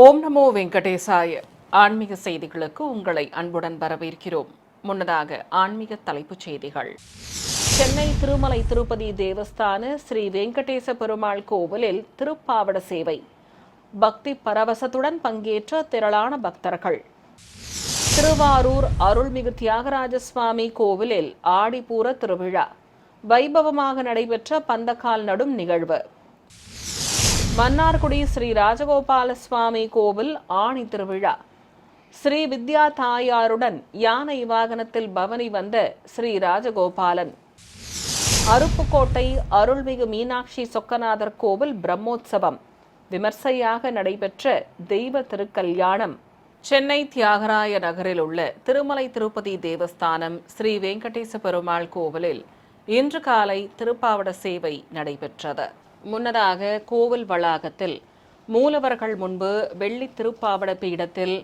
ஓம் நமோ வெங்கடேசாய. ஆன்மீக செய்திகளுக்கு உங்களை அன்புடன் வரவேற்கிறோம். முன்னதாக ஆன்மீக தலைப்புச் செய்திகள். சென்னை திருமலை திருப்பதி தேவஸ்தான ஸ்ரீ வெங்கடேச பெருமாள் கோவிலில் திருப்பாவட சேவை. பக்தி பரவசத்துடன் பங்கேற்ற திரளான பக்தர்கள். திருவாரூர் அருள்மிகு தியாகராஜ சுவாமி கோவிலில் ஆடிப்பூர திருவிழா வைபவமாக நடைபெற்ற பந்தக்கால் நடும் நிகழ்வு. மன்னார்குடி ஸ்ரீ ராஜகோபால சுவாமி கோவில் ஆணி திருவிழா. ஸ்ரீ வித்யா தாயாருடன் யானை வாகனத்தில் பவனி வந்த ஸ்ரீ ராஜகோபாலன். அருப்புக்கோட்டை அருள்மிகு மீனாட்சி சொக்கநாதர் கோவில் பிரம்மோற்சவம் விமர்சையாக நடைபெற்ற தெய்வ திருக்கல்யாணம். சென்னை தியாகராய நகரில் உள்ள திருமலை திருப்பதி தேவஸ்தானம் ஸ்ரீ வெங்கடேச பெருமாள் கோவிலில் இன்று காலை திருப்பாவட சேவை நடைபெற்றது. முன்னதாக கோவில் வளாகத்தில் மூலவர்கள் முன்பு வெள்ளி திருப்பாவட பீடத்தில்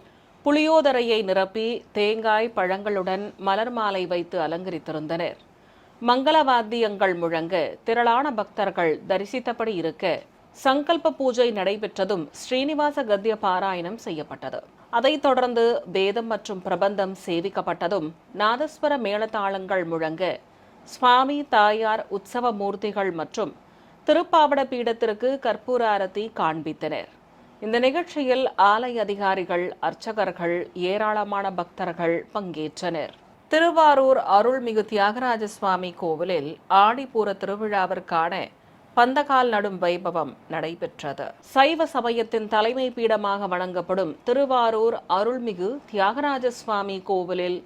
புளியோதரையை நிரப்பி தேங்காய் பழங்களுடன் மலர் மாலை வைத்து அலங்கரித்திருந்தனர். மங்களவாத்தியங்கள் முழங்க திரளான பக்தர்கள் தரிசித்தபடி இருக்க சங்கல்ப பூஜை நடைபெற்றதும் ஸ்ரீனிவாச கத்திய பாராயணம் செய்யப்பட்டது. அதைத் தொடர்ந்து வேதம் மற்றும் பிரபந்தம் சேவிக்கப்பட்டதும் நாதஸ்வர மேளதாளங்கள் முழங்க சுவாமி தாயார் உற்சவ மூர்த்திகள் மற்றும் திருப்பாவட பீடத்திற்கு கற்பூர ஆரத்தி காண்பித்தனர். இந்த நிகழ்ச்சியில் ஆலய அதிகாரிகள், அர்ச்சகர்கள், ஏராளமான பக்தர்கள் பங்கேற்றனர். திருவாரூர் அருள்மிகு தியாகராஜ சுவாமி கோவிலில் ஆடிப்பூர திருவிழாவிற்கான பந்தக்கால் நடும் வைபவம் நடைபெற்றது. சைவ சமயத்தின் தலைமை பீடமாக வணங்கப்படும் திருவாரூர் அருள்மிகு தியாகராஜ சுவாமி கோவிலில்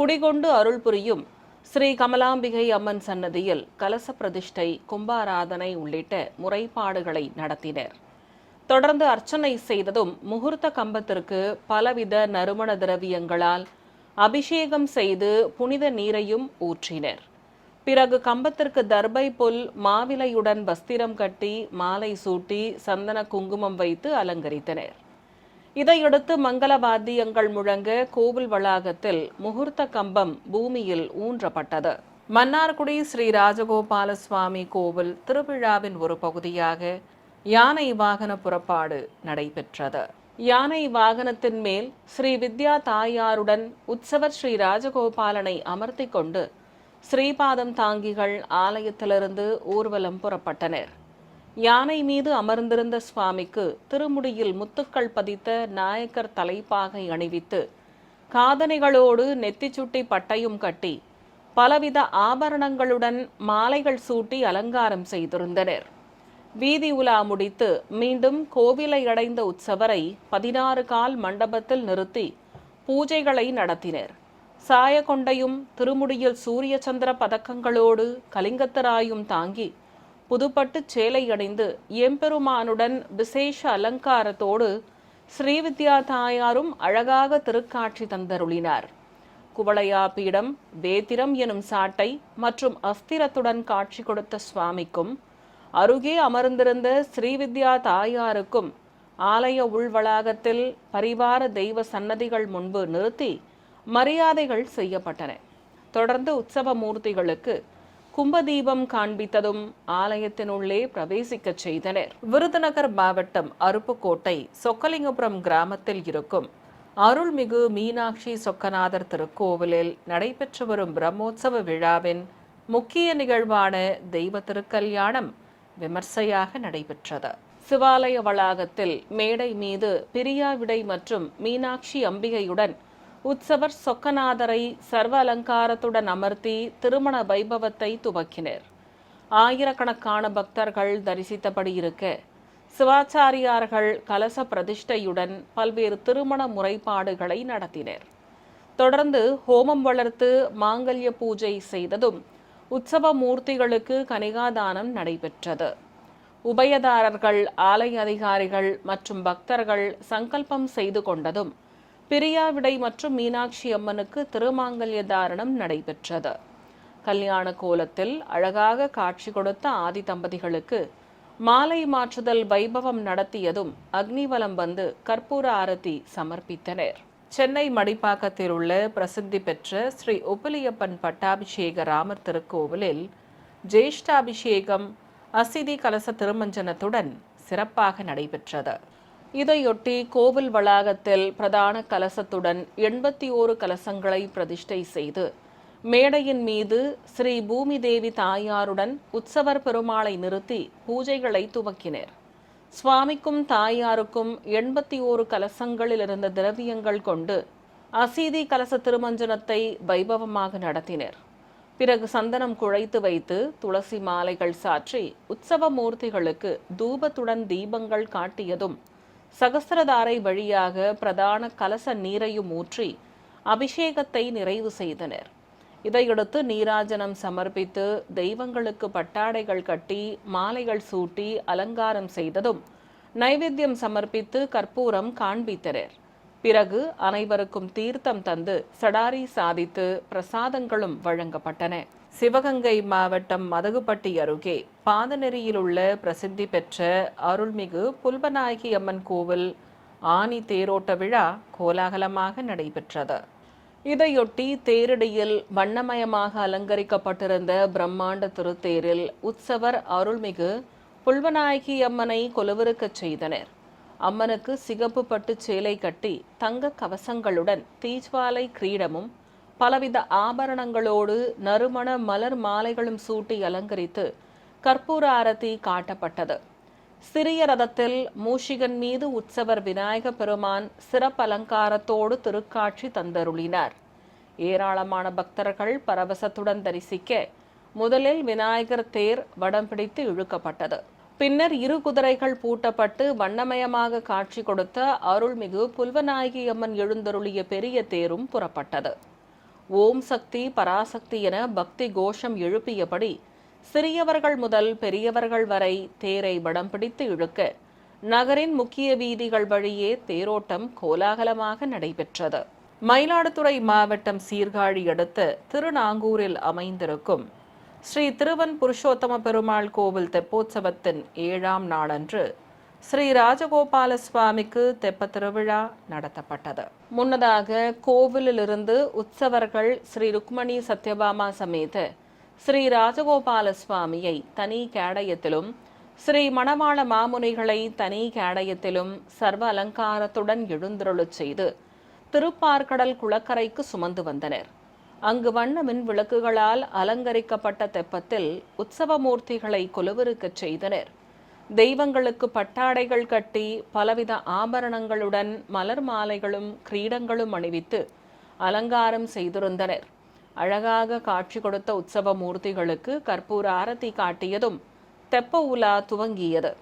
குடிகொண்டு அருள் புரியும் ஸ்ரீ கமலாம்பிகை அம்மன் சன்னதியில் கலச பிரதிஷ்டை, கும்பாராதனை உள்ளிட்ட முறைப்பாடுகளை நடத்தினர். தொடர்ந்து அர்ச்சனை செய்ததும் முகூர்த்த கம்பத்திற்கு பலவித நறுமண திரவியங்களால் அபிஷேகம் செய்து புனித நீரையும் ஊற்றினர். பிறகு கம்பத்திற்கு தர்பை புல், மாவிலையுடன் வஸ்திரம் கட்டி மாலை சூட்டி சந்தன குங்குமம் வைத்து அலங்கரித்தனர். இதையடுத்து மங்கள வாத்தியங்கள் முழங்க கோவில் வளாகத்தில் முகூர்த்த கம்பம் பூமியில் ஊன்றப்பட்டது. மன்னார்குடி ஸ்ரீ ராஜகோபால சுவாமி கோவில் திருவிழாவின் ஒரு பகுதியாக யானை வாகன புறப்பாடு நடைபெற்றது. யானை வாகனத்தின் மேல் ஸ்ரீ வித்யா தாயாருடன் உற்சவர் ஸ்ரீ ராஜகோபாலனை அமர்த்தி கொண்டு ஸ்ரீபாதம் தாங்கிகள் ஆலயத்திலிருந்து ஊர்வலம் புறப்பட்டனர். யானை மீது அமர்ந்திருந்த சுவாமிக்கு திருமுடியில் முத்துக்கள் பதித்த நாயக்கர் தலைப்பாகை அணிவித்து காதணிகளோடு நெத்திச்சுட்டி பட்டையும் கட்டி பலவித ஆபரணங்களுடன் மாலைகள் சூட்டி அலங்காரம் செய்திருந்தனர். வீதி உலா முடித்து மீண்டும் கோவிலை அடைந்த உற்சவரை 16 கால் மண்டபத்தில் நிறுத்தி பூஜைகளை நடத்தினர். சாயக்கொண்டையும் திருமுடியில் சூரிய சந்திர பதக்கங்களோடு கலிங்கத்தராயும் தாங்கி புதுப்பட்டு சேலை அணிந்து எம்பெருமானுடன் விசேஷ அலங்காரத்தோடு ஸ்ரீவித்யா தாயாரும் அழகாக திருக்காட்சி தந்தருளினார். குவளையா பீடம், வேத்திரம் எனும் சாட்டை மற்றும் அஸ்திரத்துடன் காட்சி கொடுத்த சுவாமிக்கும் அருகே அமர்ந்திருந்த ஸ்ரீவித்யா தாயாருக்கும் ஆலய உள்வளாகத்தில் பரிவார தெய்வ சன்னதிகள் முன்பு நிறுத்தி மரியாதைகள் செய்யப்பட்டன. தொடர்ந்து உற்சவ மூர்த்திகளுக்கு கும்பதீபம் காண்பித்ததும் ஆலயத்தினுள்ளே பிரவேசிக்கச் செய்தனர். விருதுநகர் மாவட்டம் அருப்புக்கோட்டை சொக்கலிங்கபுரம் கிராமத்தில் இருக்கும் அருள்மிகு மீனாட்சி சொக்கநாதர் திருக்கோவிலில் நடைபெற்று வரும் பிரம்மோற்சவ விழாவின் முக்கிய நிகழ்வான தெய்வ திருக்கல்யாணம் விமர்சையாக நடைபெற்றது. சிவாலய வளாகத்தில் மேடை மீது பிரியாவிடை மற்றும் மீனாட்சி அம்பிகையுடன் உற்சவர் சொக்கநாதரை சர்வ அலங்காரத்துடன் அமர்த்தி திருமண வைபவத்தை துவக்கினர். ஆயிரக்கணக்கான பக்தர்கள் தரிசித்தபடி இருக்க சிவாச்சாரியார்கள் கலச பிரதிஷ்டையுடன் பல்வேறு திருமண முறைப்பாடுகளை நடத்தினர். தொடர்ந்து ஹோமம் வளர்த்து மாங்கல்ய பூஜை செய்ததும் உற்சவ மூர்த்திகளுக்கு கனிகாதானம் நடைபெற்றது. உபயதாரர்கள், ஆலய அதிகாரிகள் மற்றும் பக்தர்கள் சங்கல்பம் செய்து கொண்டதும் பிரியாவிடை மற்றும் மீனாட்சி அம்மனுக்கு திருமாங்கல்ய தாரணம் நடைபெற்றது. கல்யாண கோலத்தில் அழகாக காட்சி கொடுத்த ஆதி தம்பதிகளுக்கு மாலை மாற்றுதல் வைபவம் நடத்தியதும் அக்னிவலம் வந்து கற்பூர ஆரத்தி சமர்ப்பித்தனர். சென்னை மடிப்பாக்கத்தில் உள்ள பிரசித்தி பெற்ற ஸ்ரீ உப்பிலியப்பன் பட்டாபிஷேக ராமர் திருக்கோவிலில் ஜேஷ்டாபிஷேகம், அசிதி கலச திருமஞ்சனத்துடன் சிறப்பாக நடைபெற்றது. இதையொட்டி கோவில் வளாகத்தில் பிரதான கலசத்துடன் 81 கலசங்களை பிரதிஷ்டை செய்து மேடையின் மீது ஸ்ரீ பூமி தேவி தாயாருடன் உற்சவர் பெருமாளை நிறுத்தி பூஜைகளை துவக்கினர். சுவாமிக்கும் தாயாருக்கும் 81 கலசங்களில் இருந்த திரவியங்கள் கொண்டு அசீதி கலச திருமஞ்சனத்தை வைபவமாக நடத்தினர். பிறகு சந்தனம் குழைத்து வைத்து துளசி மாலைகள் சாற்றி உற்சவ மூர்த்திகளுக்கு தூபத்துடன் தீபங்கள் காட்டியதும் சகஸ்திரதாரை வழியாக பிரதான கலச நீரையும் ஊற்றி அபிஷேகத்தை நிறைவு செய்தனர். இதையடுத்து நீராஜனம் சமர்ப்பித்து தெய்வங்களுக்கு பட்டாடைகள் கட்டி மாலைகள் சூட்டி அலங்காரம் செய்ததும் நைவேத்தியம் சமர்ப்பித்து கற்பூரம் காண்பித்தனர். பிறகு அனைவருக்கும் தீர்த்தம் தந்து சடாரி சாதித்து பிரசாதங்களும் வழங்கப்பட்டன. சிவகங்கை மாவட்டம் மதகுப்பட்டி அருகே பாதநெறியில் உள்ள பிரசித்தி பெற்ற அருள்மிகு புல்பநாயகி அம்மன் கோவில் ஆனி தேரோட்ட விழா கோலாகலமாக நடைபெற்றது. இதையொட்டி தேரடியில் வண்ணமயமாக அலங்கரிக்கப்பட்டிருந்த பிரம்மாண்ட திருத்தேரில் உற்சவர் அருள்மிகு புல்வநாயகி அம்மனை கொலுவிருக்கச் செய்தனர். அம்மனுக்கு சிகப்பு பட்டு சேலை கட்டி தங்க கவசங்களுடன் தீஜ்வாலை கிரீடமும் பலவித ஆபரணங்களோடு நறுமண மலர் மாலைகளும் சூட்டி அலங்கரித்து கற்பூர ஆரத்தி காட்டப்பட்டது. சிறிய ரதத்தில் மூஷிகன் மீது உற்சவர் விநாயக பெருமான் சிறப்பு அலங்காரத்தோடு திருக்காட்சி தந்தருளினார். ஏராளமான பக்தர்கள் பரவசத்துடன் தரிசிக்க முதலில் விநாயகர் தேர் வடம் பிடித்து இழுக்கப்பட்டது. பின்னர் 2 குதிரைகள் பூட்டப்பட்டு வண்ணமயமாக காட்சி கொடுத்த அருள்மிகு புல்வநாயகி அம்மன் எழுந்தருளிய பெரிய தேரும் புறப்பட்டது. ஓம் சக்தி பராசக்தி என பக்தி கோஷம் எழுப்பியபடி சிறியவர்கள் முதல் பெரியவர்கள் வரை தேரை வடம் பிடித்து இழுக்க நகரின் முக்கிய வீதிகள் வழியே தேரோட்டம் கோலாகலமாக நடைபெற்றது. மயிலாடுதுறை மாவட்டம் சீர்காழி அடுத்த திருநாங்கூரில் அமைந்திருக்கும் ஸ்ரீ திருவன் புருஷோத்தம பெருமாள் கோவில் தெப்போற்சவத்தின் 7ஆம் நாளன்று ஸ்ரீ ராஜகோபால சுவாமிக்கு தெப்ப திருவிழா நடத்தப்பட்டது. முன்னதாக கோவிலிலிருந்து உற்சவர்கள் ஸ்ரீ ருக்மணி சத்யபாமா சமேத ஸ்ரீ ராஜகோபால சுவாமியை தனி கேடயத்திலும் ஸ்ரீ மணவாள மாமுனிகளை தனி கேடயத்திலும் சர்வ அலங்காரத்துடன் எழுந்தருளச் செய்து திருப்பார்கடல் குளக்கரைக்கு சுமந்து வந்தனர். அங்கு வண்ண மின் விளக்குகளால் அலங்கரிக்கப்பட்ட தெப்பத்தில் உற்சவமூர்த்திகளை கொலுவிருக்கச் செய்தனர். தெய்வங்களுக்கு பட்டாடைகள் கட்டி பலவித ஆபரணங்களுடன் மலர் மாலைகளும் கிரீடங்களும் அணிவித்து அலங்காரம் செய்திருந்தனர். அழகாக காட்சி கொடுத்த உற்சவ மூர்த்திகளுக்கு கற்பூர ஆரத்தி காட்டியதும் தெப்ப உலா துவங்கியது.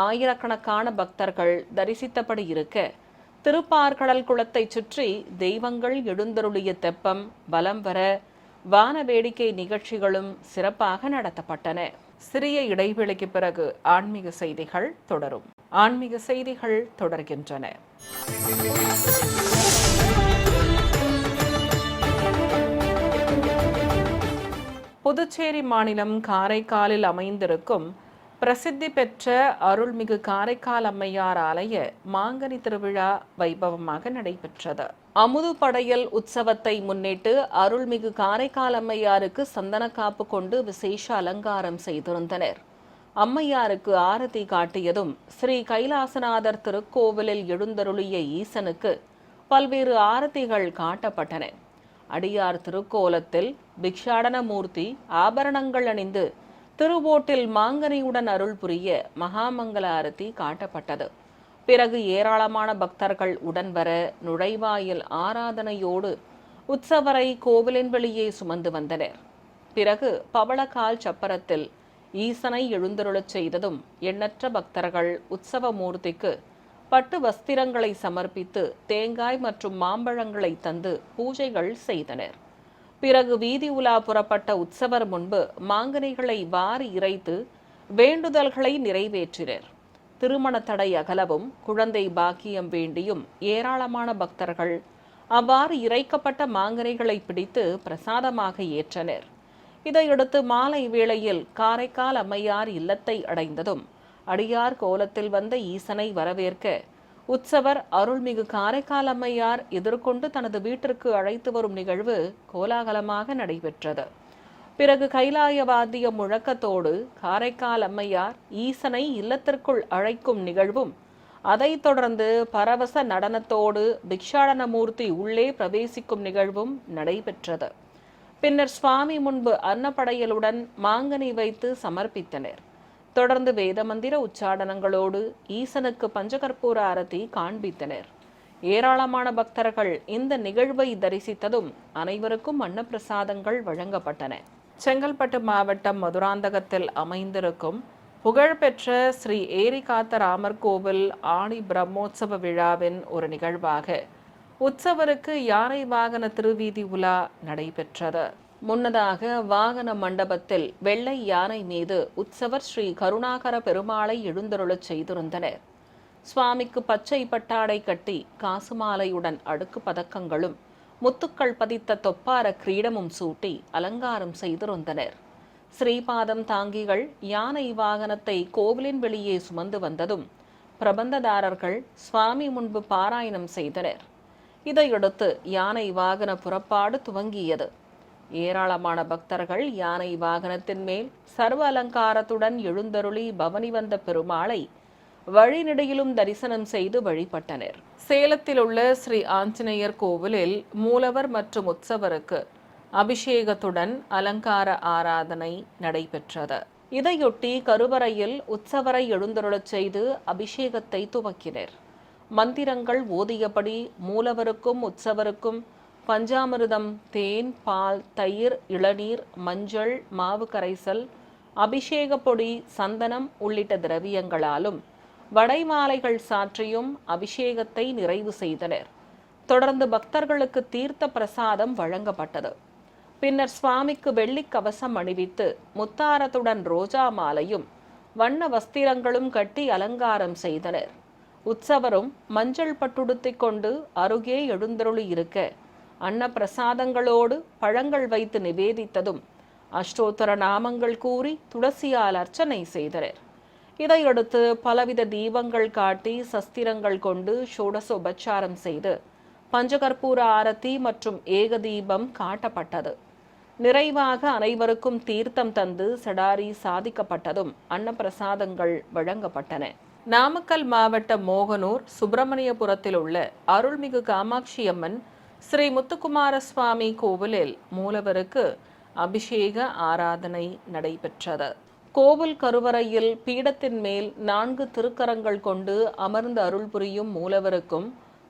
ஆயிரக்கணக்கான பக்தர்கள் தரிசித்தபடி இருக்க திருப்பார்கடல் குளத்தை சுற்றி தெய்வங்கள் எழுந்தருளிய தெப்பம் வலம் வர வான வேடிக்கை நிகழ்ச்சிகளும் சிறப்பாக நடத்தப்பட்டன. சிறிய இடைவெளிக்கு பிறகு ஆன்மீக செய்திகள் தொடரும். ஆன்மீக செய்திகள் தொடர்கின்றன. புதுச்சேரி மாநிலம் காரைக்காலில் அமைந்திருக்கும் பிரசித்தி பெற்ற அருள்மிகு காரைக்கால் அம்மையார் ஆலய மாங்கனி திருவிழா வைபவமாக நடைபெற்றது. அமுது படையல் உற்சவத்தை முன்னிட்டு அருள்மிகு காரைக்கால் அம்மையாருக்கு சந்தனக்காப்பு கொண்டு விசேஷ அலங்காரம் செய்திருந்தனர். அம்மையாருக்கு ஆரத்தி காட்டியதும் ஸ்ரீ கைலாசநாதர் திருக்கோவிலில் எழுந்தருளிய ஈசனுக்கு பல்வேறு ஆரத்திகள் காட்டப்பட்டன. அடியார் திருக்கோலத்தில் பிக்ஷாடன மூர்த்தி ஆபரணங்கள் அணிந்து திருவோட்டில் மாங்கனியுடன் அருள் புரிய மகாமங்கல ஆரத்தி காட்டப்பட்டது. பிறகு ஏராளமான பக்தர்கள் உடன் வர நுழைவாயில் ஆராதனையோடு உற்சவரை கோவிலின் வெளியே சுமந்து வந்தனர். பிறகு பவளக்கால் சப்பரத்தில் ஈசனை எழுந்தருளச் செய்ததும் எண்ணற்ற பக்தர்கள் உற்சவ மூர்த்திக்கு பட்டு வஸ்திரங்களை சமர்ப்பித்து தேங்காய் மற்றும் மாம்பழங்களை தந்து பூஜைகள் செய்தனர். பிறகு வீதி உலா புறப்பட்ட உற்சவர் முன்பு மாங்கனிகளை வாரி இறைத்து வேண்டுதல்களை நிறைவேற்றினர். திருமண தடை அகலவும் குழந்தை பாக்கியம் வேண்டியும் ஏராளமான பக்தர்கள் அவ்வாறு இறைக்கப்பட்ட மாங்கனிகளை பிடித்து பிரசாதமாக ஏற்றனர். இதையடுத்து மாலை வேளையில் காரைக்கால் அம்மையார் இல்லத்தை அடைந்ததும் அடியார் கோலத்தில் வந்த ஈசனை வரவேற்க உற்சவர் அருள்மிகு காரைக்கால் அம்மையார் எதிர்கொண்டு தனது வீட்டிற்கு அழைத்து வரும் நிகழ்வு கோலாகலமாக நடைபெற்றது. பிறகு கைலாய வாத்திய முழக்கத்தோடு காரைக்கால் அம்மையார் ஈசனை இல்லத்திற்குள் அழைக்கும் நிகழ்வும் அதைத் தொடர்ந்து பரவச நடனத்தோடு பிக்ஷாடனமூர்த்தி உள்ளே பிரவேசிக்கும் நிகழ்வும் நடைபெற்றது. பின்னர் சுவாமி முன்பு அன்னப்படையலுடன் மாங்கனி வைத்து சமர்ப்பித்தனர். தொடர்ந்து வேதமந்திர உச்சாடனங்களோடு ஈசனுக்கு பஞ்சகற்பூர ஆரத்தி காண்பித்தனர். ஏராளமான பக்தர்கள் இந்த நிகழ்வை தரிசித்ததும் அனைவருக்கும் அன்னப்பிரசாதங்கள் வழங்கப்பட்டன. செங்கல்பட்டு மாவட்டம் மதுராந்தகத்தில் அமைந்திருக்கும் புகழ்பெற்ற ஸ்ரீ ஏரிகாத்த ராமர் கோவில் ஆணி பிரம்மோற்சவ விழாவின் ஒரு நிகழ்வாக உற்சவருக்கு யானை வாகன திருவீதி உலா நடைபெற்றது. முன்னதாக வாகன மண்டபத்தில் வெள்ளை யானை மீது உற்சவர் ஸ்ரீ கருணாகர பெருமாளை எழுந்தருளச் செய்திருந்தனர். சுவாமிக்கு பச்சை பட்டாடை கட்டி காசுமாலையுடன் அடுக்கு பதக்கங்களும் முத்துக்கள் பதித்த தொப்பார கிரீடமும் சூட்டி அலங்காரம் செய்திருந்தனர். ஸ்ரீபாதம் தாங்கிகள் யானை வாகனத்தை கோவிலின் வெளியே சுமந்து வந்ததும் பிரபந்ததாரர்கள் சுவாமி முன்பு பாராயணம் செய்தனர். இதையடுத்து யானை வாகன புறப்பாடு துவங்கியது. ஏராளமான பக்தர்கள் யானை வாகனத்தின் மேல் சர்வ அலங்காரத்துடன் எழுந்தருளி பவனி வந்த பெருமாளை வழிநெடுகிலும் தரிசனம் செய்து வழிபட்டனர். சேலத்தில் உள்ள ஸ்ரீ ஆஞ்சநேயர் கோவிலில் மூலவர் மற்றும் உற்சவருக்கு அபிஷேகத்துடன் அலங்கார ஆராதனை நடைபெற்றது. இதையொட்டி கருவறையில் உற்சவரை எழுந்தருளச் செய்து அபிஷேகத்தை துவக்கினர். மந்திரங்கள் ஓதியபடி மூலவருக்கும் உற்சவருக்கும் பஞ்சாமிர்தம், தேன், பால், தயிர், இளநீர், மஞ்சள், மாவு கரைசல், அபிஷேக பொடி, சந்தனம் உள்ளிட்ட திரவியங்களாலும் வடைமாலைகள் சாற்றியும் அபிஷேகத்தை நிறைவு செய்தனர். தொடர்ந்து பக்தர்களுக்கு தீர்த்த பிரசாதம் வழங்கப்பட்டது. பின்னர் சுவாமிக்கு வெள்ளி கவசம் அணிவித்து முத்தாரத்துடன் ரோஜா மாலையும் வண்ண வஸ்திரங்களும் கட்டி அலங்காரம் செய்தனர். உற்சவரும் மஞ்சள் பட்டுடுத்திக் கொண்டு அருகே எழுந்தருளி இருக்க அன்னப்பிரசாதங்களோடு பழங்கள் வைத்து நிவேதித்ததும் அஷ்டோத்தர நாமங்கள் கூறி துளசியால் அர்ச்சனை செய்தனர். இதையடுத்து பலவித தீபங்கள் காட்டி சஸ்திரங்கள் கொண்டு ஷோடசோபச்சாரம் செய்து பஞ்சகற்பூர ஆரத்தி மற்றும் ஏக தீபம் காட்டப்பட்டது. நிறைவாக அனைவருக்கும் தீர்த்தம் தந்து சடாரி சாதிக்கப்பட்டதும் அன்னப்பிரசாதங்கள் வழங்கப்பட்டன. நாமக்கல் மாவட்டம் மோகனூர் சுப்பிரமணியபுரத்தில் உள்ள அருள்மிகு காமாட்சி அம்மன் ஸ்ரீ முத்துக்குமார சுவாமி கோவிலில் மூலவருக்கு அபிஷேக ஆராதனை நடைபெற்றது. கோவில் கருவறையில் பீடத்தின் மேல் 4 திருக்கரங்கள் கொண்டு அமர்ந்து அருள் புரியும் மூலவருக்கும்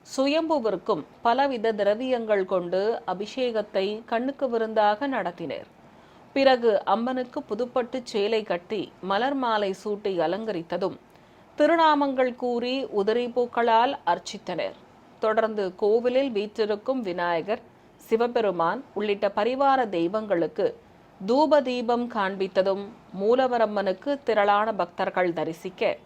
சுயம்புவிற்கும் பலவித திரவியங்கள் கொண்டு அபிஷேகத்தை கண்ணுக்கு விருந்தாக நடத்தினர். பிறகு அம்மனுக்கு புதுப்பட்டு சேலை கட்டி மலர் மாலை சூட்டி அலங்கரித்ததும் திருநாமங்கள் கூறி உதிரி பூக்களால் அர்ச்சித்தனர். தொடர்ந்து கோவிலில் வீற்றிருக்கும் விநாயகர், சிவபெருமான் உள்ளிட்ட பரிவார தெய்வங்களுக்கு தூப தீபம் காண்பித்ததும் மூலவரம்மனுக்கு திரளான பக்தர்கள் தரிசிக்க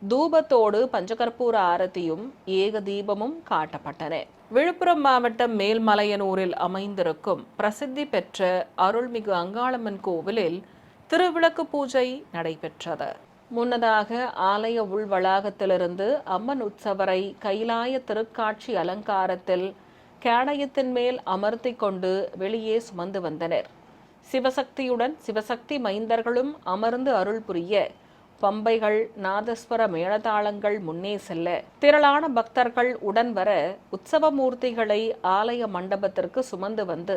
தூபத்தோடு பஞ்சகற்பூர ஆரத்தியும் ஏக தீபமும் காட்டப்பட்டன. விழுப்புரம் மாவட்டம் மேல்மலையனூரில் அமைந்திருக்கும் பிரசித்தி பெற்ற அருள்மிகு அங்காளம்மன் கோவிலில் திருவிளக்கு பூஜை நடைபெற்றது. முன்னதாக ஆலய உள் வளாகத்திலிருந்து அம்மன் உற்சவரை கைலாய திருக்காட்சி அலங்காரத்தில் கேடயத்தின் மேல் அமர்த்தி கொண்டு வெளியே சுமந்து வந்தனர். சிவசக்தியுடன் சிவசக்தி மைந்தர்களும் அமர்ந்து அருள் புரிய பம்பைகள், நாதஸ்வர மேளதாளங்கள் முன்னே செல்ல திரளான பக்தர்கள் உடன் வர உற்சவமூர்த்திகளை ஆலய மண்டபத்திற்கு சுமந்து வந்து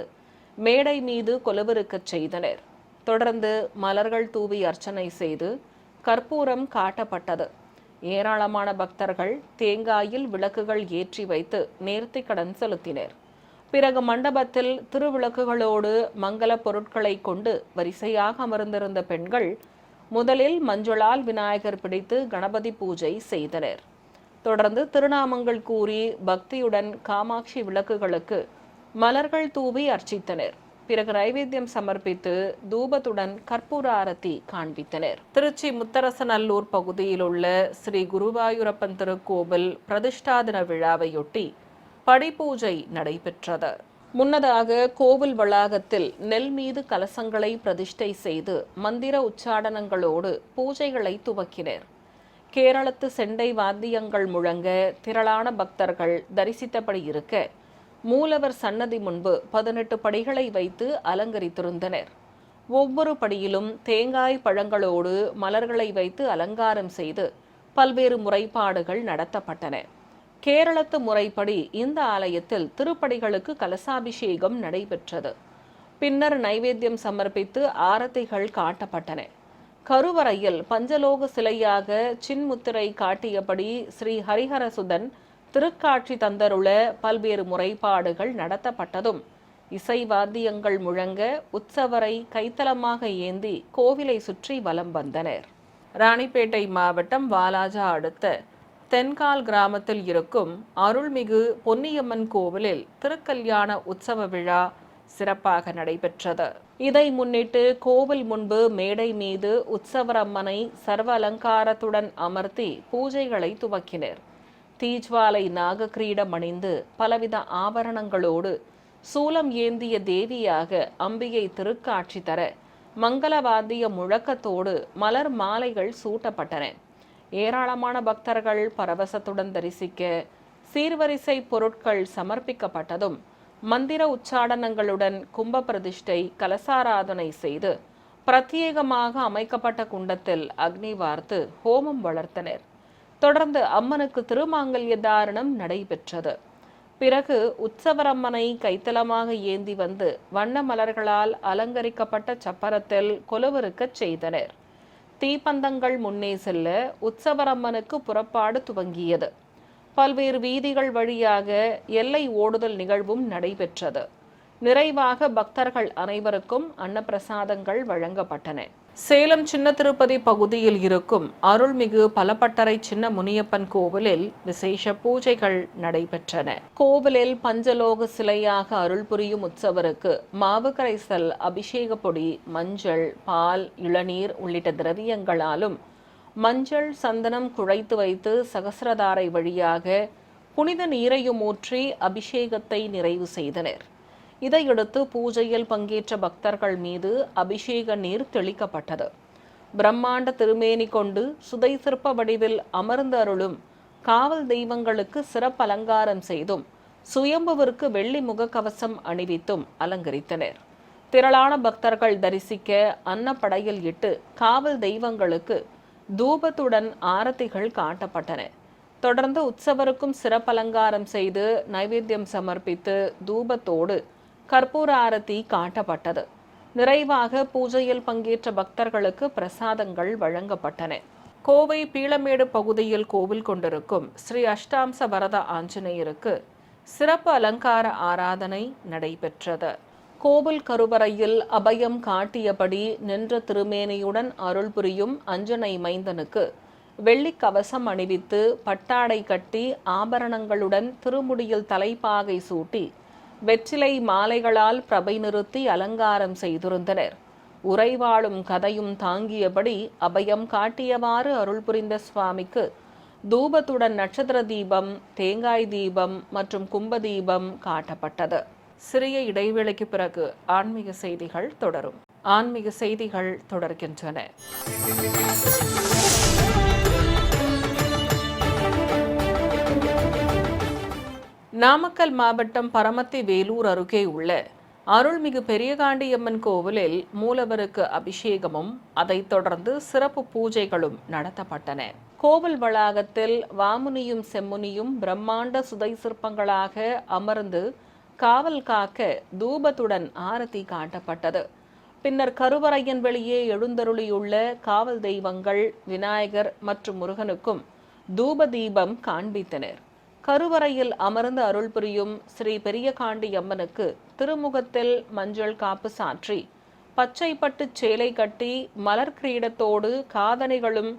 மேடை மீது கொலுவிருக்கச் செய்தனர். தொடர்ந்து மலர்கள் தூவி அர்ச்சனை செய்து கற்பூரம் காட்டப்பட்டது. ஏராளமான பக்தர்கள் தேங்காயில் விளக்குகள் ஏற்றி வைத்து நேர்த்திக்கடன் செலுத்தினர். பிறகு மண்டபத்தில் திருவிளக்குகளோடு மங்கள பொருட்களை கொண்டு வரிசையாக அமர்ந்திருந்த பெண்கள் முதலில் மஞ்சளால் விநாயகர் பிடித்து கணபதி பூஜை செய்தனர். தொடர்ந்து திருநாமங்கள் கூறி பக்தியுடன் காமாட்சி விளக்குகளுக்கு மலர்கள் தூவி அர்ச்சித்தனர். பிறகு நைவேத்தியம் சமர்ப்பித்து தூபத்துடன் கற்பூர ஆரத்தி காண்பித்தனர். திருச்சி முத்தரசநல்லூர் பகுதியில் உள்ள ஸ்ரீ குருவாயூரப்பன் திருக்கோவில் பிரதிஷ்டா தின விழாவையொட்டி படிப்பூஜை நடைபெற்றது. முன்னதாக கோவில் வளாகத்தில் நெல் மீது கலசங்களை பிரதிஷ்டை செய்து மந்திர உச்சாடனங்களோடு பூஜைகளை துவக்கினர். கேரளத்து செண்டை வாத்தியங்கள் முழங்க திரளான பக்தர்கள் தரிசித்தபடி இருக்க மூலவர் சன்னதி முன்பு 18 படிகளை வைத்து அலங்கரித்திருந்தனர். ஒவ்வொரு படியிலும் தேங்காய் பழங்களோடு மலர்களை வைத்து அலங்காரம் செய்து பல்வேறு முறைப்பாடுகள் நடத்தப்பட்டன. கேரளத்து முறைப்படி இந்த ஆலயத்தில் திருப்படிகளுக்கு கலசாபிஷேகம் நடைபெற்றது. பின்னர் நைவேத்தியம் சமர்ப்பித்து ஆரத்திகள் காட்டப்பட்டன. கருவறையில் பஞ்சலோக சிலையாக சின்முத்திரை காட்டியபடி ஸ்ரீ ஹரிஹரசுதன் திருக்காட்சி தந்தருள பல்வேறு முறைப்பாடுகள் நடத்தப்பட்டதும் இசைவாத்தியங்கள் முழங்க உற்சவரை கைத்தலமாக ஏந்தி கோவிலை சுற்றி வலம் வந்தனர். ராணிப்பேட்டை மாவட்டம் வாலாஜா அடுத்த தென்கால் கிராமத்தில் இருக்கும் அருள்மிகு பொன்னியம்மன் கோவிலில் திருக்கல்யாண உற்சவ விழா சிறப்பாக நடைபெற்றது. இதை முன்னிட்டு கோவில் முன்பு மேடை மீது உற்சவரம்மனை சர்வ அலங்காரத்துடன் அமர்த்தி பூஜைகளை துவக்கினர். தீஜ்வாலை நாகக்கிரீடம் அணிந்து பலவித ஆபரணங்களோடு சூலம் ஏந்திய தேவியாக அம்பிகை திருக்காட்சி தர மங்களவாத்திய முழக்கத்தோடு மலர் மாலைகள் சூட்டப்பட்டன. ஏராளமான பக்தர்கள் பரவசத்துடன் தரிசிக்க சீர்வரிசை பொருட்கள் சமர்ப்பிக்கப்பட்டதும் மந்திர உச்சாடனங்களுடன் கும்ப பிரதிஷ்டை கலசாராதனை செய்து பிரத்யேகமாக அமைக்கப்பட்ட குண்டத்தில் அக்னி வார்த்து ஹோமம் வளர்த்தனர். தொடர்ந்து அம்மனுக்கு திருமாங்கல்ய தாரணம் நடைபெற்றது. பிறகு உற்சவரம்மனை கைத்தலமாக ஏந்தி வந்து வண்ண மலர்களால் அலங்கரிக்கப்பட்ட சப்பரத்தில் கொலுவிருக்கச் செய்தனர். தீப்பந்தங்கள் முன்னே செல்ல உற்சவரம்மனுக்கு புறப்பாடு துவங்கியது. பல்வேறு வீதிகள் வழியாக எல்லை ஓடுதல் நிகழ்வும் நடைபெற்றது. நிறைவாக பக்தர்கள் அனைவருக்கும் அன்னப்பிரசாதங்கள் வழங்கப்பட்டன. சேலம் சின்ன திருப்பதி பகுதியில் இருக்கும் அருள்மிகு பலப்பட்டறை சின்ன முனியப்பன் கோவிலில் விசேஷ பூஜைகள் நடைபெற்றன. கோவிலில் பஞ்சலோக சிலையாக அருள் புரியும் உற்சவருக்கு மாவு கரைசல், அபிஷேக பொடி, மஞ்சள், பால், இளநீர் உள்ளிட்ட திரவியங்களாலும் மஞ்சள் சந்தனம் குழைத்து வைத்து சகசிரதாரை வழியாக புனித நீரையும் ஊற்றி அபிஷேகத்தை நிறைவு செய்தனர். இதையடுத்து பூஜையில் பங்கேற்ற பக்தர்கள் மீது அபிஷேக நீர் தெளிக்கப்பட்டது. பிரம்மாண்ட திருமேனி கொண்டு சுதை சிற்ப வடிவில் அமர்ந்து அருளும் காவல் தெய்வங்களுக்கு சிறப்பு அலங்காரம் செய்தும் சுயம்புவிற்கு வெள்ளி முகக்கவசம் அணிவித்தும் அலங்கரித்தனர். திரளான பக்தர்கள் தரிசிக்க அன்னப்படையில் இட்டு காவல் தெய்வங்களுக்கு தூபத்துடன் ஆரத்திகள் காட்டப்பட்டன. தொடர்ந்து உற்சவருக்கும் சிறப்பு அலங்காரம் செய்து நைவேத்தியம் சமர்ப்பித்து தூபத்தோடு கற்பூர ஆரத்தி காட்டப்பட்டது. நிறைவாக பூஜையில் பங்கேற்ற பக்தர்களுக்கு பிரசாதங்கள் வழங்கப்பட்டன. கோவை பீளமேடு பகுதியில் கோவில் கொண்டிருக்கும் ஸ்ரீ அஷ்டாம்ச வரத ஆஞ்சநேயருக்கு சிறப்பு அலங்கார ஆராதனை நடைபெற்றது. கோவில் கருவறையில் அபயம் காட்டியபடி நின்ற திருமேனியுடன் அருள் புரியும் அஞ்சனை மைந்தனுக்கு வெள்ளி கவசம் அணிவித்து பட்டாடை கட்டி ஆபரணங்களுடன் திருமுடியில் தலைப்பாகை சூட்டி வெற்றிலை மாலைகளால் பிரபை நிறுத்தி அலங்காரம் செய்திருந்தனர். உறைவாளும் கதையும் தாங்கியபடி அபயம் காட்டியவாறு அருள் புரிந்த சுவாமிக்கு தூபத்துடன் நட்சத்திர தீபம், தேங்காய் தீபம் மற்றும் கும்ப தீபம் காட்டப்பட்டது. சிறிய இடைவேளைக்கு பிறகு ஆன்மீக செய்திகள் தொடரும். ஆன்மீக செய்திகள் தொடர்கின்றன. நாமக்கல் மாவட்டம் பரமத்தி வேலூர் அருகே உள்ள அருள்மிகு பெரியகாண்டியம்மன் கோவிலில் மூலவருக்கு அபிஷேகமும் அதைத் தொடர்ந்து சிறப்பு பூஜைகளும் நடத்தப்பட்டன. கோவில் வளாகத்தில் வாமுனியும் செம்முனியும் பிரம்மாண்ட சுதை சிற்பங்களாக அமர்ந்து காவல் காக்க தூபத்துடன் ஆரத்தி காட்டப்பட்டது. பின்னர் கருவறையின் வெளியே எழுந்தருளியுள்ள காவல் தெய்வங்கள் விநாயகர் மற்றும் முருகனுக்கும் தூப தீபம் காண்பித்தனர். கருவறையில் அமர்ந்து அருள் புரியும் ஸ்ரீ பெரியகாண்டியம்மனுக்கு திருமுகத்தில் மஞ்சள் காப்பு சாற்றி பச்சை பட்டு சேலை கட்டி மலர் கிரீடத்தோடு காதணிகளும்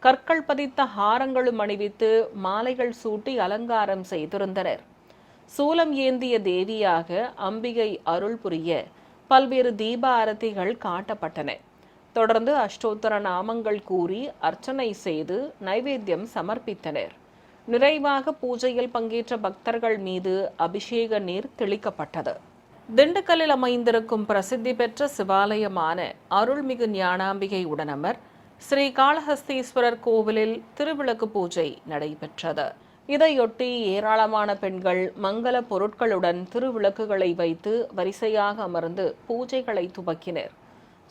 கற்கள் பதித்த ஹாரங்களும் அணிவித்து மாலைகள் சூட்டி அலங்காரம் செய்திருந்தனர். சூலம் ஏந்திய தேவியாக அம்பிகை அருள் புரிய பல்வேறு தீப ஆரத்திகள் காட்டப்பட்டன. தொடர்ந்து அஷ்டோத்தர நாமங்கள் கூறி அர்ச்சனை செய்து நைவேத்தியம் சமர்ப்பித்தனர். நிறைவாக பூஜையில் பங்கேற்ற பக்தர்கள் மீது அபிஷேக நீர் தெளிக்கப்பட்டது. திண்டுக்கல்லில் அமைந்திருக்கும் பிரசித்தி பெற்ற சிவாலயமான அருள்மிகு ஞானாம்பிகை உடனமர் ஸ்ரீ காளஹஸ்தீஸ்வரர் கோவிலில் திருவிளக்கு பூஜை நடைபெற்றது. இதையொட்டி ஏராளமான பெண்கள் மங்கள பொருட்களுடன் திருவிளக்குகளை வைத்து வரிசையாக அமர்ந்து பூஜைகளை துவக்கினர்.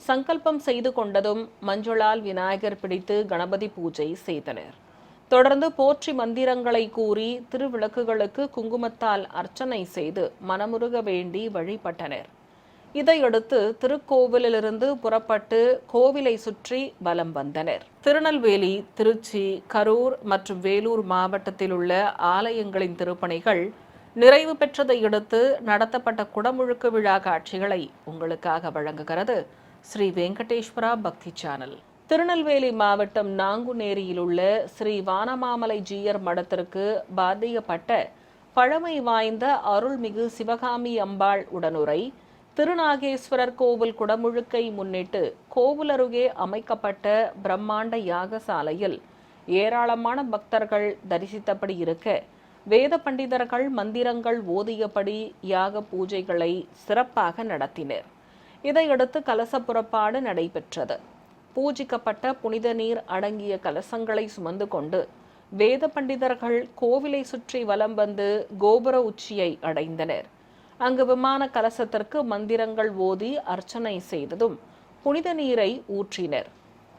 சங்கல்பம் செய்து கொண்டதும் மஞ்சளால் விநாயகர் பிடித்து கணபதி பூஜை செய்தனர். தொடர்ந்து போற்றி மந்திரங்களை கூறி திருவிளக்குகளுக்கு குங்குமத்தால் அர்ச்சனை செய்து மனமுருக வேண்டி வழிபட்டனர். இதையடுத்து திருக்கோவிலிலிருந்து புறப்பட்டு கோவிலை சுற்றி வலம் வந்தனர். திருநெல்வேலி, திருச்சி, கரூர் மற்றும் வேலூர் மாவட்டத்தில் உள்ள ஆலயங்களின் திருப்பணிகள் நிறைவு பெற்றதையடுத்து நடத்தப்பட்ட குடமுழுக்கு விழா காட்சிகளை உங்களுக்காக வழங்குகிறது ஸ்ரீ வெங்கடேஸ்வரா பக்தி சேனல். திருநெல்வேலி மாவட்டம் நாங்குநேரியில் உள்ள ஸ்ரீ வானமாமலை ஜீயர் மடத்திற்கு பாத்தியப்பட்ட பழமை வாய்ந்த அருள்மிகு சிவகாமி அம்பாள் உடனுரை திருநாகேஸ்வரர் கோவில் குடமுழுக்கை முன்னிட்டு கோவில் அருகே அமைக்கப்பட்ட பிரம்மாண்ட யாகசாலையில் ஏராளமான பக்தர்கள் தரிசித்தபடி இருக்க, வேத பண்டிதர்கள் மந்திரங்கள் ஓதியபடி யாக பூஜைகளை சிறப்பாக நடத்தினர். இதையடுத்து கலச புறப்பாடு நடைபெற்றது. பூஜிக்கப்பட்ட புனித நீர் அடங்கிய கலசங்களை சுமந்து கொண்டு வேத பண்டிதர்கள் கோவிலை சுற்றி வலம் வந்து கோபுர உச்சியை அடைந்தனர். அங்கு விமான கலசத்திற்கு மந்திரங்கள் ஓதி அர்ச்சனை செய்ததும் புனித நீரை ஊற்றினர்.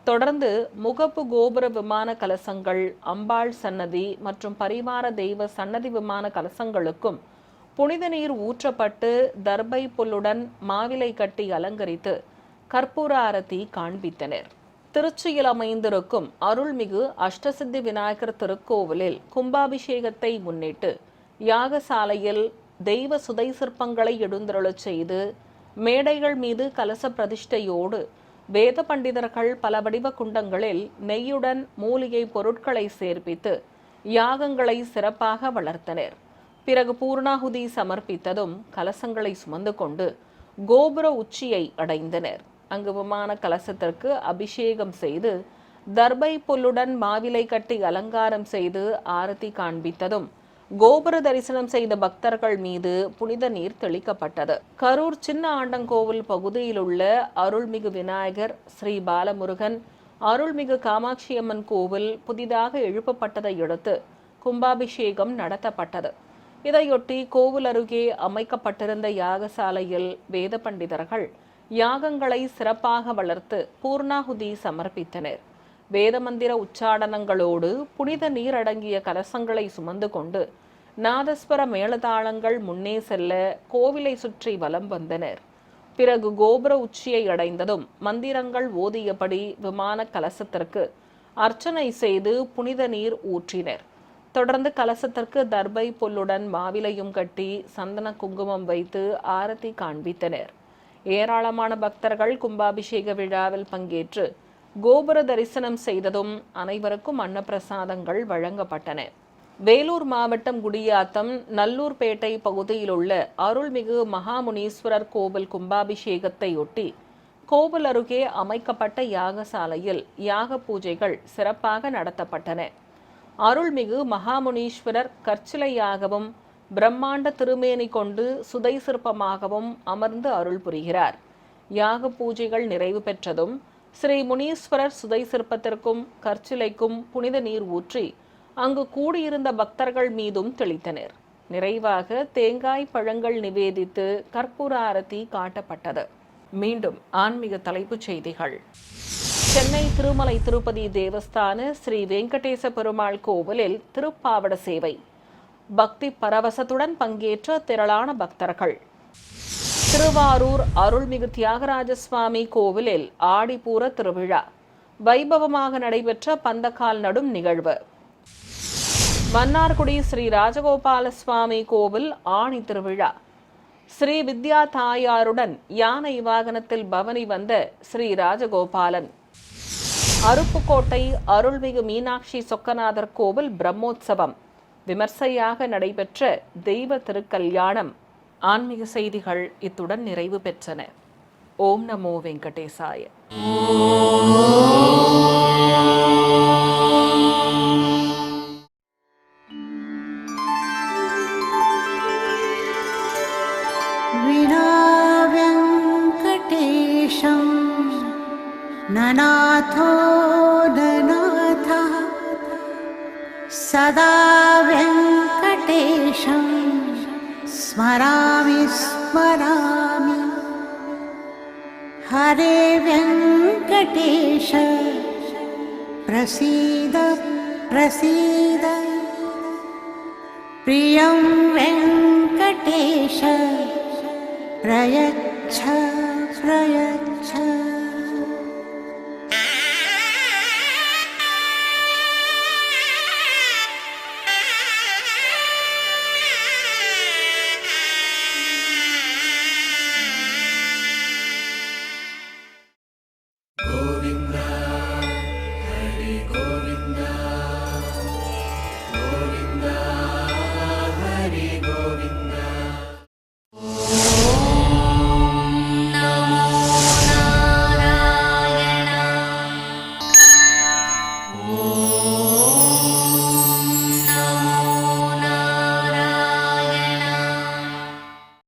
தொடர்ந்து முகப்பு கோபுர விமான கலசங்கள், அம்பாள் சன்னதி மற்றும் பரிவார தெய்வ சன்னதி விமான கலசங்களுக்கும் புனித நீர் ஊற்றப்பட்டு தர்பை புல்லுடன் மாவிலை கட்டி அலங்கரித்து கற்பூர ஆரத்தி காண்பித்தனர். திருச்சியில் அமைந்திருக்கும் அருள்மிகு அஷ்டசித்தி விநாயகர் திருக்கோவிலில் கும்பாபிஷேகத்தை முன்னிட்டு யாகசாலையில் தெய்வ சுதை சிற்பங்களை எழுந்தருளச் செய்து மேடைகள் மீது கலச பிரதிஷ்டையோடு வேத பண்டிதர்கள் பல வடிவ குண்டங்களில் நெய்யுடன் மூலிகை பொருட்களை சேர்ப்பித்து யாகங்களை சிறப்பாக வளர்த்தனர். பிறகு பூர்ணாகுதி சமர்ப்பித்ததும் கலசங்களை சுமந்து கொண்டு கோபுர உச்சியை அடைந்தனர். அங்கு விமான கலசத்திற்கு அபிஷேகம் செய்து தர்பை புல்லுடன் மாவிலை கட்டி அலங்காரம் செய்து ஆரத்தி காண்பித்ததும் கோபுர தரிசனம் செய்த பக்தர்கள் மீது புனித நீர் தெளிக்கப்பட்டது. கரூர் சின்ன ஆண்டங்கோவில் பகுதியில் உள்ள அருள்மிகு விநாயகர், ஸ்ரீ பாலமுருகன், அருள்மிகு காமாட்சியம்மன் கோவில் புதிதாக எழுப்பப்பட்டதை அடுத்து கும்பாபிஷேகம் நடத்தப்பட்டது. இதையொட்டி கோவில் அருகே அமைக்கப்பட்டிருந்த யாகசாலையில் வேத பண்டிதர்கள் யாகங்களை சிறப்பாக வளர்த்து பூர்ணாகுதி சமர்ப்பித்தனர். வேதமந்திர உச்சாடனங்களோடு புனித நீர் அடங்கிய கலசங்களை சுமந்து கொண்டு நாதஸ்வர மேளதாளங்கள் முன்னே செல்ல கோவிலை சுற்றி வலம் வந்தனர். பிறகு கோபுர உச்சியை அடைந்ததும் மந்திரங்கள் ஓதியபடி விமான கலசத்திற்கு அர்ச்சனை செய்து புனித நீர் ஊற்றினர். தொடர்ந்து கலசத்திற்கு தர்பை புல்லுடன் மாவிலையும் கட்டி சந்தன குங்குமம் வைத்து ஆரத்தி காண்பித்தனர். ஏராளமான பக்தர்கள் கும்பாபிஷேக விழாவில் பங்கேற்று கோபுர தரிசனம் செய்ததும் அனைவருக்கும் அன்னப்பிரசாதங்கள் வழங்கப்பட்டன. வேலூர் மாவட்டம் குடியாத்தம் நல்லூர்பேட்டை பகுதியில் உள்ள அருள்மிகு மகாமுனீஸ்வரர் கோவில் கும்பாபிஷேகத்தையொட்டி கோவில் அருகே அமைக்கப்பட்ட யாகசாலையில் யாக பூஜைகள் சிறப்பாக நடத்தப்பட்டன. அருள்மிகு மகாமுனீஸ்வரர் கற்சிலையாகவும் பிரம்மாண்ட திருமேனி கொண்டு சுதை சிற்பமாகவும் அமர்ந்து அருள் புரிகிறார். யாக பூஜைகள் நிறைவு பெற்றதும் ஸ்ரீ முனீஸ்வரர் சுதை சிற்பத்திற்கும் கற்சிலைக்கும் புனித நீர் ஊற்றி அங்கு கூடியிருந்த பக்தர்கள் மீதும் தெளித்தனர். நிறைவாக தேங்காய் பழங்கள் நிவேதித்து கற்பூர ஆரத்தி காட்டப்பட்டது. மீண்டும் ஆன்மீக தலைப்புச் செய்திகள். சென்னை திருமலை திருப்பதி தேவஸ்தான ஸ்ரீ வெங்கடேச பெருமாள் கோவிலில் திருப்பாவட சேவை. பக்தி பரவசத்துடன் பங்கேற்ற திரளான பக்தர்கள். திருவாரூர் அருள்மிகு தியாகராஜ சுவாமி கோவிலில் ஆடிப்பூர திருவிழா வைபவமாக நடைபெற்ற பந்தக்கால் நடும் நிகழ்வு. மன்னார்குடி ஸ்ரீ ராஜகோபால சுவாமி கோவில் ஆணி திருவிழா. ஸ்ரீ வித்யா தாயாருடன் யானை வாகனத்தில் பவனி வந்த ஸ்ரீ ராஜகோபாலன். அருப்புக்கோட்டை அருள்மிகு மீனாட்சி சொக்கநாதர் கோவில் பிரம்மோற்சவம் விமர்சையாக நடைபெற்ற தெய்வ திருக்கல்யாணம். ஆன்மீக செய்திகள் இத்துடன் நிறைவு பெற்றன. ஓம் நமோ வெங்கடேசாய. வினா வெங்கடேஷம் நநாதோ நநாதः சதா வெங்கடேஷம் ஸ்மராமி ஸ்மராமி. ஹரே வெங்கடேஷ பிரசீத प्रसीद प्रियं वेङ्कटेश प्रयच्छ प्रयच्छ